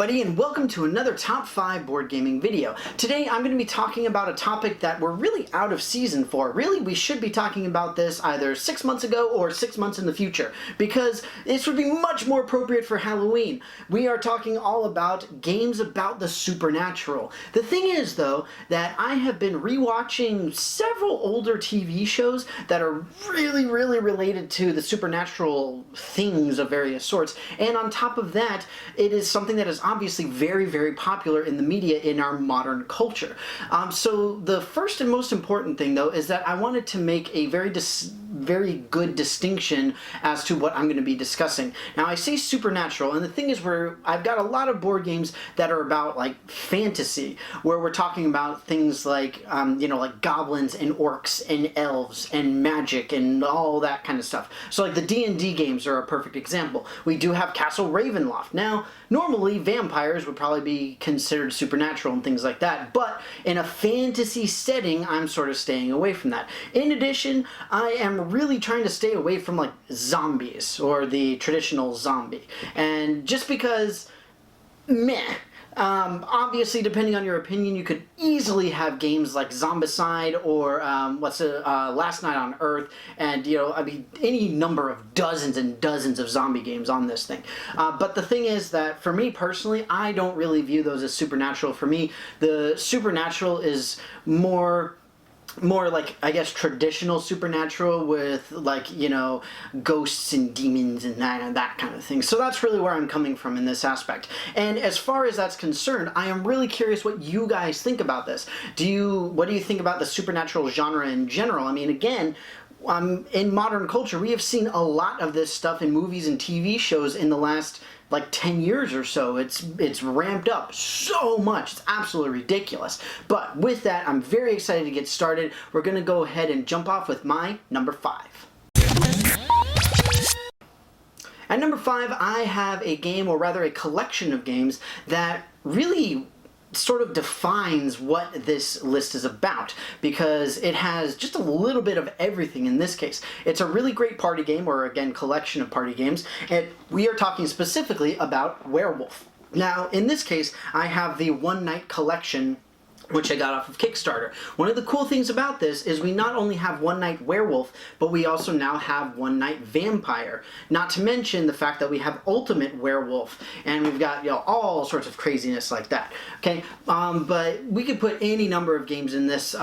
everybody, and welcome to another Top 5 board gaming video. Today I'm going to be talking about a topic that we're really out of season for. Really, we should be talking about this either 6 months ago or 6 months in the future, because this would be much more appropriate for Halloween. We are talking all about games about the supernatural. The thing is, though, that I have been rewatching several older TV shows that are really related to the supernatural things of various sorts, and on top of that, it is something that is obviously very popular in the media in our modern culture. So the first and most important thing, though, is that I wanted to make a very good distinction as to what I'm going to be discussing. Now, I say supernatural, and the thing is, I've got a lot of board games that are about like fantasy, where we're talking about things like like goblins and orcs and elves and magic and all that kind of stuff. So like the D&D games are a perfect example. We do have Castle Ravenloft. Now, normally vampires would probably be considered supernatural and things like that, but in a fantasy setting, I'm sort of staying away from that. In addition, I am really trying to stay away from like zombies, or the traditional zombie. And just because, meh. Obviously, depending on your opinion, you could easily have games like Zombicide or Last Night on Earth, and I mean, any number of dozens and dozens of zombie games on this thing. But the thing is that for me personally, I don't really view those as supernatural. For me, the supernatural is more like, I guess, traditional supernatural with, like, ghosts and demons and that kind of thing. So that's really where I'm coming from in this aspect. And as far as that's concerned, I am really curious what you guys think about this. What do you think about the supernatural genre in general? I mean, again, in modern culture, we have seen a lot of this stuff in movies and TV shows in the last like 10 years or so. It's ramped up so much. It's absolutely ridiculous. But with that, I'm very excited to get started. We're going to go ahead and jump off with my number 5. At number 5, I have a game, or rather a collection of games, that really sort of defines what this list is about, because it has just a little bit of everything in this case. It's a really great party game, or again, collection of party games, and we are talking specifically about Werewolf. Now, in this case, I have the One Night Collection, which I got off of Kickstarter. One of the cool things about this is we not only have One Night Werewolf, but we also now have One Night Vampire. Not to mention the fact that we have Ultimate Werewolf, and we've got all sorts of craziness like that. Okay, but we could put any number of games in this.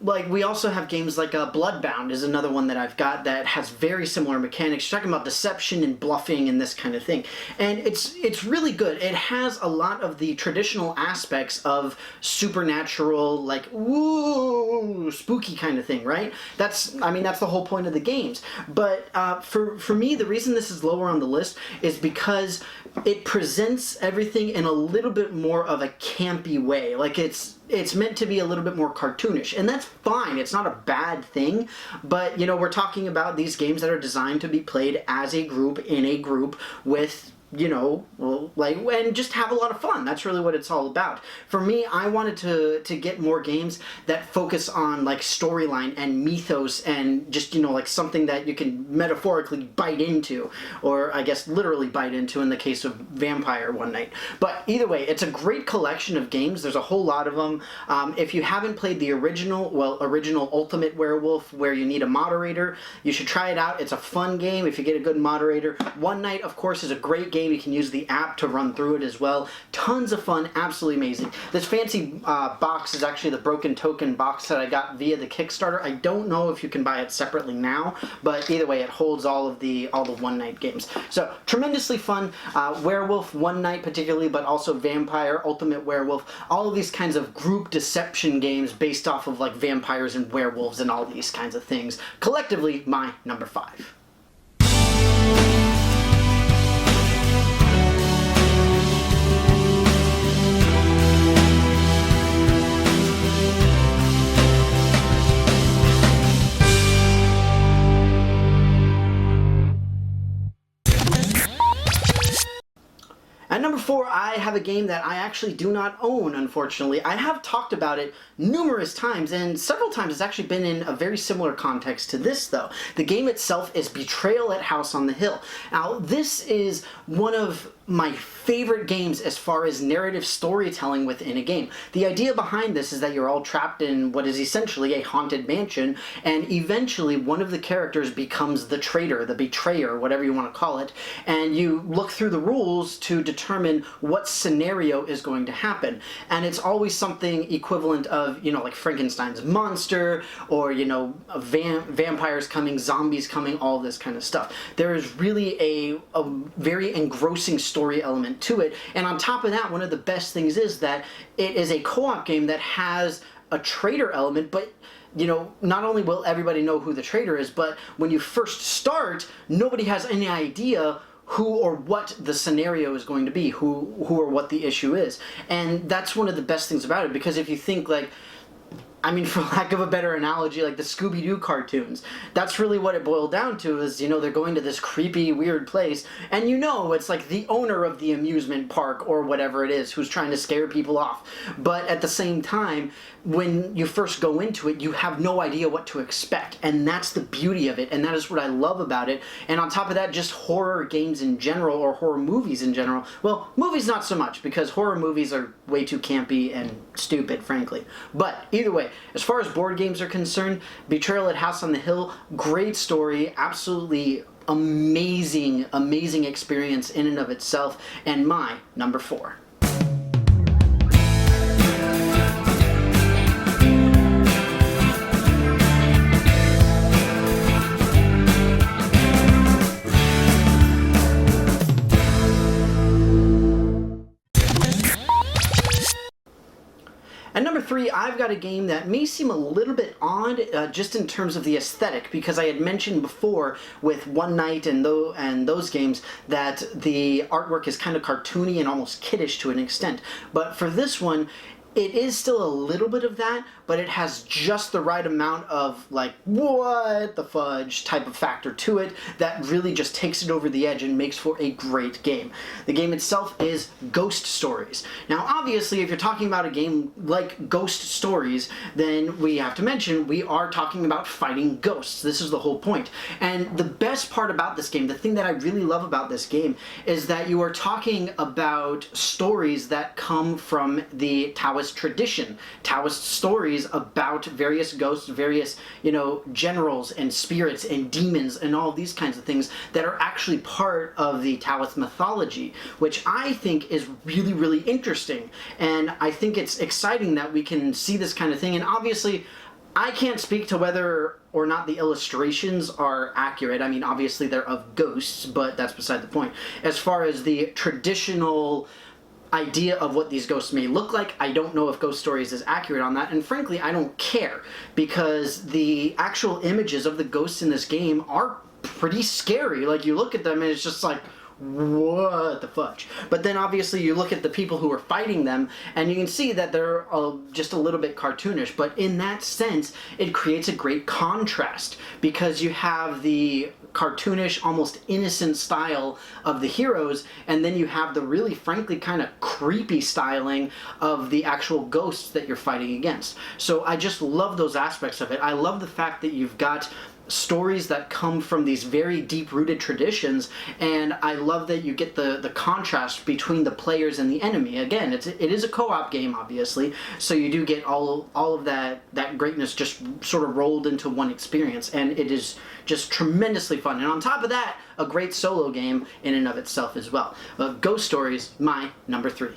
Like, we also have games like Bloodbound is another one that I've got that has very similar mechanics. You're talking about deception and bluffing and this kind of thing. And it's really good. It has a lot of the traditional aspects of supernatural, like, woo, spooky kind of thing, right? That's the whole point of the games. But for me, the reason this is lower on the list is because it presents everything in a little bit more of a campy way. Like, it's meant to be a little bit more cartoonish, and that's fine. It's not a bad thing, but we're talking about these games that are designed to be played as a group, in a group, with and just have a lot of fun. That's really what it's all about. For me, I wanted to get more games that focus on like storyline and mythos, and just like something that you can metaphorically bite into, or I guess literally bite into in the case of Vampire One Night. But either way, it's a great collection of games. There's a whole lot of them. If you haven't played the original Ultimate Werewolf, where you need a moderator, you should try it out. It's a fun game if you get a good moderator. One Night, of course, is a great game. You can use the app to run through it as well. Tons of fun, absolutely amazing. This fancy box is actually the Broken Token box that I got via the Kickstarter. I don't know if you can buy it separately now, but either way, it holds all the One Night games. So tremendously fun. Werewolf, One Night particularly, but also Vampire, Ultimate Werewolf, all of these kinds of group deception games based off of like vampires and werewolves and all these kinds of things. Collectively, my number 5. At number 4, I have a game that I actually do not own, unfortunately. I have talked about it numerous times, and several times it's actually been in a very similar context to this, though. The game itself is Betrayal at House on the Hill. Now, this is one of my favorite games as far as narrative storytelling within a game. The idea behind this is that you're all trapped in what is essentially a haunted mansion, and eventually one of the characters becomes the traitor, the betrayer, whatever you want to call it, and you look through the rules to determine what scenario is going to happen. And it's always something equivalent of, you know, like Frankenstein's monster, or, you know, vampires coming, zombies coming, all this kind of stuff. There is really a very engrossing story element to it, and on top of that, one of the best things is that it is a co-op game that has a traitor element, but you know, not only will everybody know who the traitor is, but when you first start, nobody has any idea who or what the scenario is going to be, who or what the issue is. And that's one of the best things about it, because if you think, like, I mean, for lack of a better analogy, like the Scooby-Doo cartoons, that's really what it boiled down to, is, you know, they're going to this creepy, weird place, and you know it's like the owner of the amusement park or whatever it is who's trying to scare people off. But at the same time, when you first go into it, you have no idea what to expect, and that's the beauty of it, and that is what I love about it. And on top of that, just horror games in general, or horror movies in general. Well, movies not so much, because horror movies are way too campy and stupid, frankly. But either way, as far as board games are concerned, Betrayal at House on the Hill, great story, absolutely amazing, amazing experience in and of itself, and my number 4. At number 3, I've got a game that may seem a little bit odd, just in terms of the aesthetic, because I had mentioned before with One Night and those games that the artwork is kind of cartoony and almost kiddish to an extent. But for this one, it is still a little bit of that, but it has just the right amount of, like, what the fudge type of factor to it that really just takes it over the edge and makes for a great game. The game itself is Ghost Stories. Now, obviously, if you're talking about a game like Ghost Stories, then we have to mention we are talking about fighting ghosts. This is the whole point. And the best part about this game, the thing that I really love about this game, is that you are talking about stories that come from the Taoist tradition, Taoist stories about various ghosts, various, you know, generals and spirits and demons and all these kinds of things that are actually part of the Taoist mythology, which I think is really, really interesting. And I think it's exciting that we can see this kind of thing. And obviously, I can't speak to whether or not the illustrations are accurate. I mean, obviously they're of ghosts, but that's beside the point. As far as the traditional idea of what these ghosts may look like, I don't know if Ghost Stories is accurate on that, and frankly, I don't care, because the actual images of the ghosts in this game are pretty scary. Like, you look at them and it's just like, what the fudge? But then obviously you look at the people who are fighting them and you can see that they're just a little bit cartoonish, but in that sense it creates a great contrast, because you have the cartoonish, almost innocent style of the heroes, and then you have the really, frankly, kind of creepy styling of the actual ghosts that you're fighting against. So I just love those aspects of it. I love the fact that you've got stories that come from these very deep-rooted traditions, and I love that you get the contrast between the players and the enemy. Again, it is a co-op game, obviously, so you do get all of that greatness just sort of rolled into one experience, and it is just tremendously fun. And on top of that, a great solo game in and of itself as well. Ghost Stories, my number 3.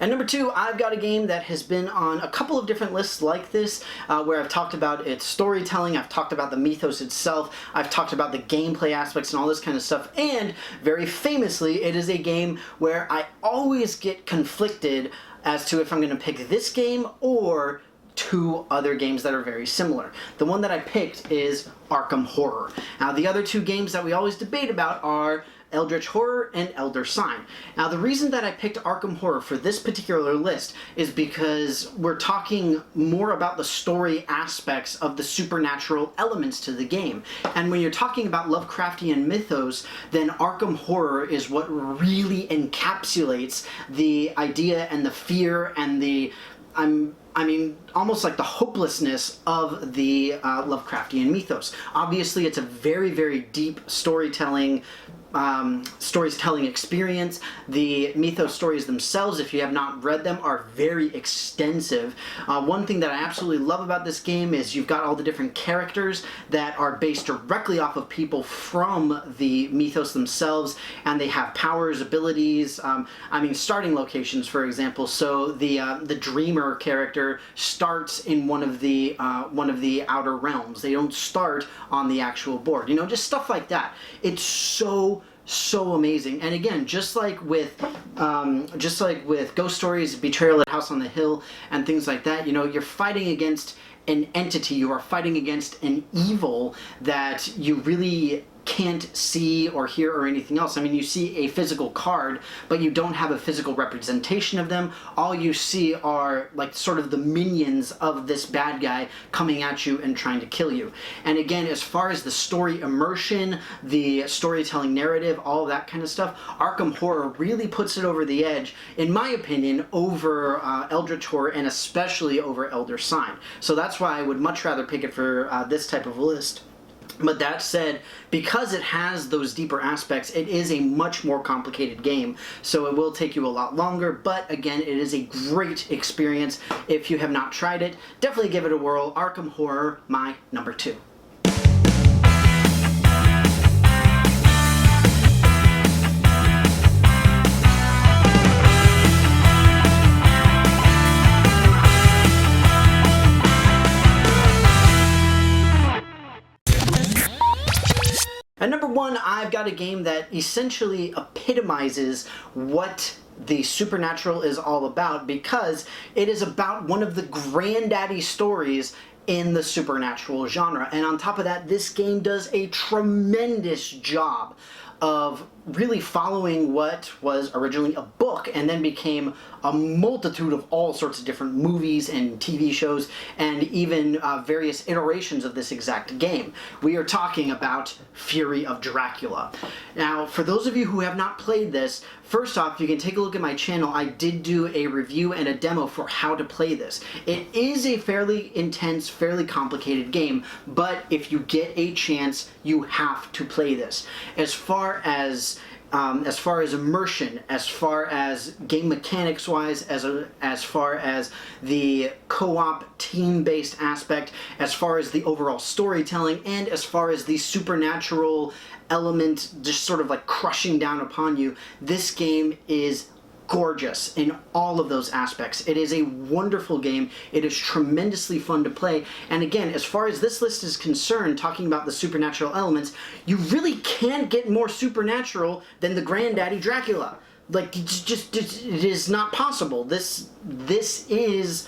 And number 2, I've got a game that has been on a couple of different lists like this, where I've talked about its storytelling, I've talked about the mythos itself, I've talked about the gameplay aspects and all this kind of stuff, and very famously, it is a game where I always get conflicted as to if I'm going to pick this game or two other games that are very similar. The one that I picked is Arkham Horror. Now, the other two games that we always debate about are Eldritch Horror and Elder Sign. Now, the reason that I picked Arkham Horror for this particular list is because we're talking more about the story aspects of the supernatural elements to the game. And when you're talking about Lovecraftian mythos, then Arkham Horror is what really encapsulates the idea and the fear and the almost like the hopelessness of the Lovecraftian mythos. Obviously, it's a very, very deep storytelling experience. The mythos stories themselves, if you have not read them, are very extensive. One thing that I absolutely love about this game is you've got all the different characters that are based directly off of people from the mythos themselves, and they have powers, abilities, starting locations, for example. So the Dreamer character starts in one of the outer realms. They don't start on the actual board. Just stuff like that. It's so amazing. And again, just like with Ghost Stories, Betrayal at House on the Hill, and things like that, you're fighting against an entity. You are fighting against an evil that you really can't see or hear or anything else. You see a physical card, but you don't have a physical representation of them. All you see are like sort of the minions of this bad guy coming at you and trying to kill you. And again, as far as the story immersion, the storytelling narrative, all that kind of stuff, Arkham Horror really puts it over the edge, in my opinion, over Eldritch Horror, and especially over Elder Sign. So that's why I would much rather pick it for this type of list. But that said, because it has those deeper aspects, it is a much more complicated game, so it will take you a lot longer, but again, it is a great experience. If you have not tried it, definitely give it a whirl. Arkham Horror, my number 2. At number 1, I've got a game that essentially epitomizes what the supernatural is all about, because it is about one of the granddaddy stories in the supernatural genre. And on top of that, this game does a tremendous job of really following what was originally a book and then became a multitude of all sorts of different movies and TV shows, and even various iterations of this exact game. We are talking about Fury of Dracula. Now, for those of you who have not played this, first off, you can take a look at my channel. I did do a review and a demo for how to play this. It is a fairly intense, fairly complicated game, but if you get a chance, you have to play this. As far as immersion, as far as game mechanics wise, as far as the co-op team-based aspect, as far as the overall storytelling, and as far as the supernatural element just sort of like crushing down upon you, this game is gorgeous in all of those aspects. It is a wonderful game. It is tremendously fun to play. And again, as far as this list is concerned, talking about the supernatural elements, you really can't get more supernatural than the granddaddy Dracula. Like, it is not possible. This is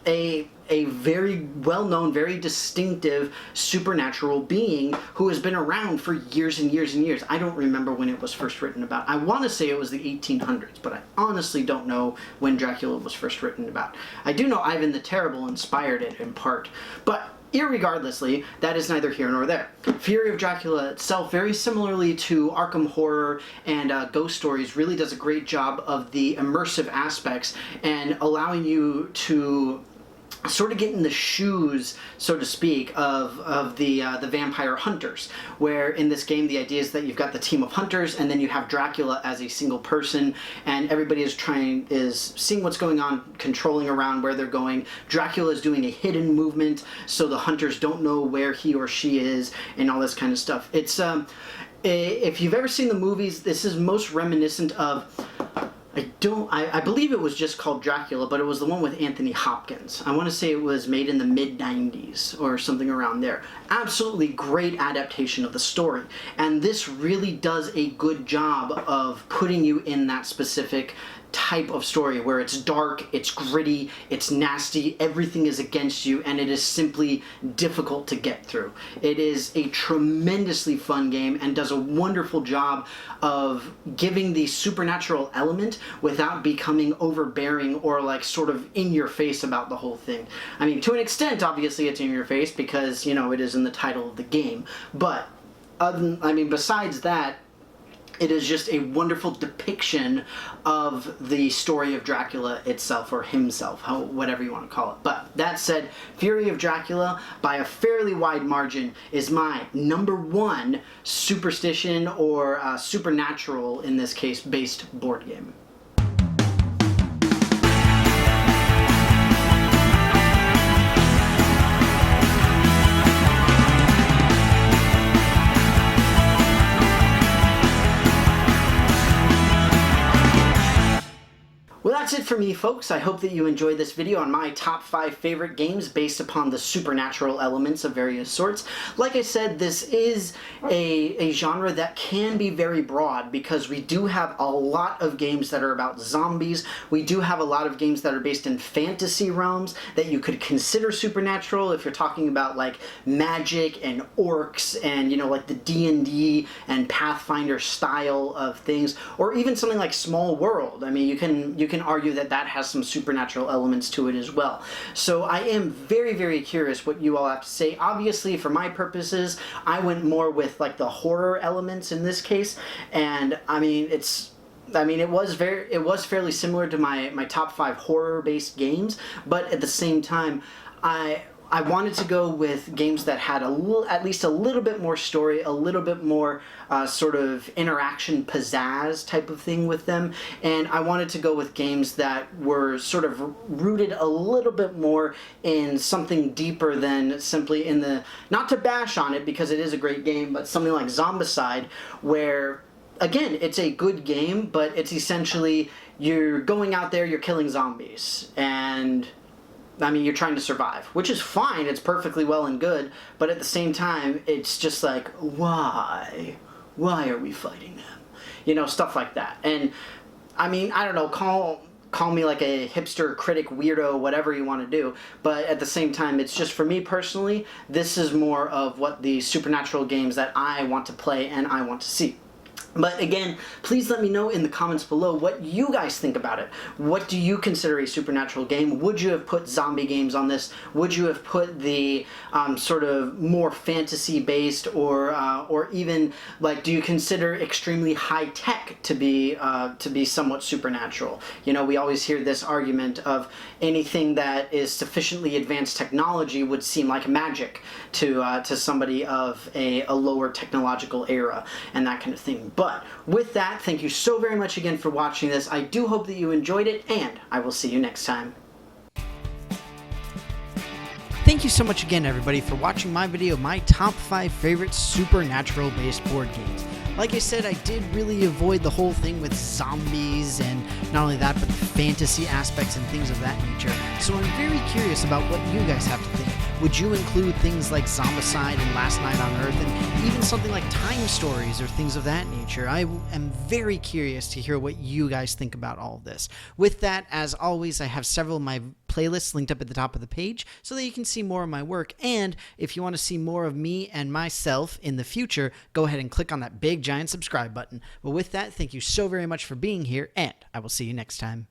a very well-known, very distinctive supernatural being who has been around for years and years and years. I don't remember when it was first written about. I want to say it was the 1800s, but I honestly don't know when Dracula was first written about. I do know Ivan the Terrible inspired it in part, but irregardlessly, that is neither here nor there. Fury of Dracula itself, very similarly to Arkham Horror and Ghost Stories, really does a great job of the immersive aspects and allowing you to sort of get in the shoes, so to speak, of the vampire hunters, where in this game the idea is that you've got the team of hunters and then you have Dracula as a single person, and everybody is seeing what's going on, controlling around where they're going. Dracula is doing a hidden movement so the hunters don't know where he or she is, and all this kind of stuff. It's if you've ever seen the movies, this is most reminiscent of I believe it was just called Dracula, but it was the one with Anthony Hopkins. I want to say it was made in the mid-90s or something around there. Absolutely great adaptation of the story. And this really does a good job of putting you in that specific type of story where it's dark, it's gritty, it's nasty, everything is against you, and it is simply difficult to get through. It is a tremendously fun game and does a wonderful job of giving the supernatural element without becoming overbearing or like sort of in your face about the whole thing. I mean, to an extent, obviously it's in your face because, you know, it is in the title of the game, but besides that, it is just a wonderful depiction of the story of Dracula itself, or himself, whatever you want to call it. But that said, Fury of Dracula, by a fairly wide margin, is my #1 superstition or supernatural, in this case, based board game. Well, that's it for me, folks. I hope that you enjoyed this video on my top 5 favorite games based upon the supernatural elements of various sorts. Like I said, this is a genre that can be very broad because we do have a lot of games that are about zombies. We do have a lot of games that are based in fantasy realms that you could consider supernatural if you're talking about like magic and orcs and, you know, like the D&D and Pathfinder style of things, or even something like Small World. I mean, you can argue that that has some supernatural elements to it as well. So I am very, very curious what you all have to say. Obviously, for my purposes, I went more with like the horror elements in this case, and I mean, it was fairly similar to my top 5 horror-based games, but at the same time, I wanted to go with games that had at least a little bit more story, a little bit more sort of interaction pizzazz type of thing with them, and I wanted to go with games that were sort of rooted a little bit more in something deeper than simply in the, not to bash on it because it is a great game, but something like Zombicide, where again, it's a good game, but it's essentially you're going out there, you're killing zombies, and I mean, you're trying to survive, which is fine, it's perfectly well and good, but at the same time, it's just like, why? Why are we fighting them? You know, stuff like that. And, I mean, I don't know, call me like a hipster, critic, weirdo, whatever you want to do, but at the same time, it's just, for me personally, this is more of what the supernatural games that I want to play and I want to see. But again, please let me know in the comments below what you guys think about it. What do you consider a supernatural game? Would you have put zombie games on this? Would you have put the sort of more fantasy-based, or even like, do you consider extremely high-tech to be somewhat supernatural? You know, we always hear this argument of anything that is sufficiently advanced technology would seem like magic to somebody of a lower technological era and that kind of thing. But with that, thank you so very much again for watching this. I do hope that you enjoyed it, and I will see you next time. Thank you so much again, everybody, for watching my video, my top 5 favorite supernatural-based board games. Like I said, I did really avoid the whole thing with zombies and not only that, but the fantasy aspects and things of that nature. So I'm very curious about what you guys have to think. Would you include things like Zombicide and Last Night on Earth, and even something like Time Stories or things of that nature? I am very curious to hear what you guys think about all of this. With that, as always, I have several of my playlists linked up at the top of the page so that you can see more of my work. And if you want to see more of me and myself in the future, go ahead and click on that big giant subscribe button. But with that, thank you so very much for being here, and I will see you next time.